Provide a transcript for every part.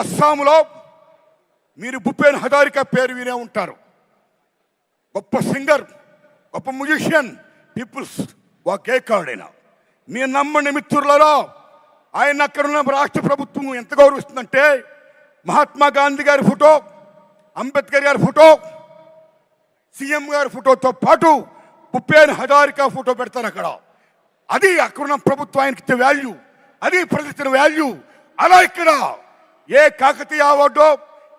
అస్సాంలో మీరు భూపేన్ హజారికా పేరు వినే ఉంటారు. గొప్ప సింగర్, గొప్ప మ్యూజిషియన్, పీపుల్స్ గేయకారుడైన. మీరు నమ్మని మిత్రులలో ఆయన అక్కడున్న రాష్ట్ర ప్రభుత్వం ఎంత గౌరవిస్తుందంటే మహాత్మా గాంధీ గారి ఫోటో, అంబేద్కర్ గారి ఫోటో, సీఎం గారి ఫోటోతో పాటు భూపేన్ హజారికా ఫోటో పెడతారు అక్కడ. అది అక్కడున్న ప్రభుత్వం ఆయనకి ఇచ్చే వాల్యూ, అది ప్రజలిచ్చిన వాల్యూ. అలా ఇక్కడ ఏ కాకతీయ అవార్డో,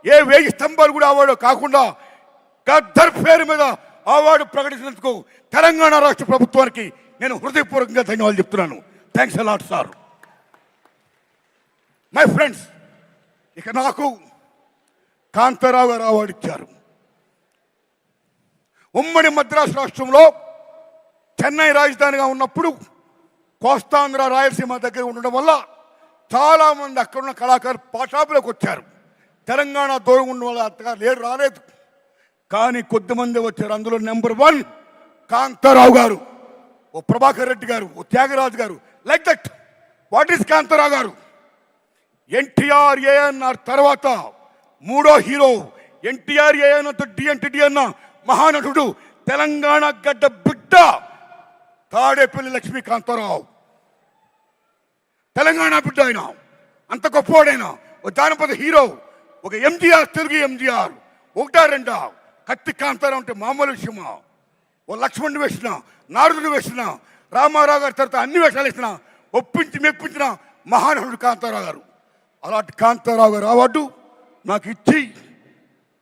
ఏ 1000 స్తంభాలు కూడా అవార్డో కాకుండా గద్దర్ పేరు మీద అవార్డు ప్రకటించినందుకు తెలంగాణ రాష్ట్ర ప్రభుత్వానికి నేను హృదయపూర్వకంగా ధన్యవాదాలు చెప్తున్నాను. Thanks a lot sir. My friends, ఇక నాకు కాంతారావు గారు అవార్డు ఇచ్చారు. ఉమ్మడి మద్రాసు రాష్ట్రంలో చెన్నై రాజధానిగా ఉన్నప్పుడు కోస్తాంధ్ర రాయలసీమ దగ్గర ఉండడం వల్ల చాలామంది అక్కడున్న కళాకారులు పాఠాపులకు వచ్చారు. తెలంగాణ దూరం ఉండడం వల్ల అంతగా రాలేదు. కానీ కొద్దిమంది వచ్చారు. అందులో నెంబర్ 1 కాంతారావు గారు, ఓ ప్రభాకర్ రెడ్డి గారు, ఓ త్యాగరాజు గారు. Like that. What is Kantharao గారు? ఎన్టీఆర్ ఏఎన్ఆర్ తర్వాత 3వ హీరో. ఎన్టీఆర్ ఏఎన్ఆర్ డిఎన్టీ అన్న మహానటుడు, తెలంగాణ గడ్డ బిడ్డ తాడేపల్లి లక్ష్మీ కాంతారావు. తెలంగాణ బిడ్డ ఆయన, అంత గొప్పవాడైనా. ఒక జానపద హీరో, ఒక ఎంజీఆర్, తెలుగు ఎంజీఆర్. 1-2 కత్తి కాంతారావు అంటే మామూలు విషయమా? ఓ లక్ష్మణుడు వేసిన, నారదుడు వేసిన, రామారావు గారి తర్వాత అన్ని వేషాలు వేసిన, ఒప్పించి మెప్పించిన మహానటుడు కాంతారావు గారు. అలాంటి కాంతారావు గారు అవార్డు నాకు ఇచ్చి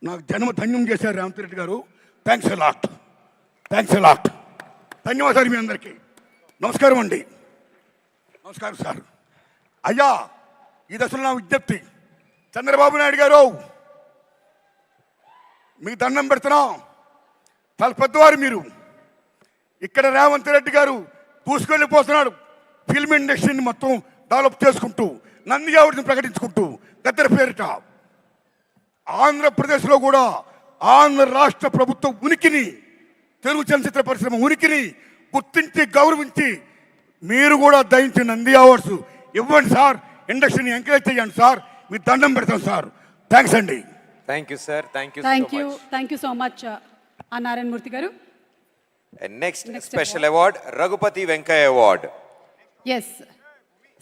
నాకు జన్మ ధన్యం చేశారు రేవంత్ రెడ్డి గారు. Thanks a lot, thanks a lot. ధన్యవాదాలు మీ అందరికీ. నమస్కారం అండి. నమస్కారం సార్. అయ్యా, ఈ దశలో నా విజ్ఞప్తి, చంద్రబాబు నాయుడు గారు మీకు దండం పెడుతున్నాం. చాలా పెద్దవారు మీరు. ఇక్కడ రేవంత్ రెడ్డి గారు దూసుకెళ్ళిపోతున్నాడు. ఫిల్మ్ ఇండస్ట్రీని మొత్తం డెవలప్ చేసుకుంటూ, నంది అవార్డుని ప్రకటించుకుంటూ, గద్దర్ పేరిట ఆంధ్రప్రదేశ్లో కూడా ఆంధ్ర రాష్ట్ర ప్రభుత్వ ఉనికిని, తెలుగు చలనచిత్ర పరిశ్రమ ఉనికిని గుర్తించి గౌరవించి మీరు కూడా దయించి నంది అవార్డ్స్ ఇవ్వండి సార్. ఇండస్ట్రీని ఎంకరేజ్ చేయండి సార్. మీ దండం పెడతాం సార్. థ్యాంక్స్ అండి. Thank you sir. Thank you so much Narayana Murthy garu. Next special award Raghupathi Venkaiah award. Yes.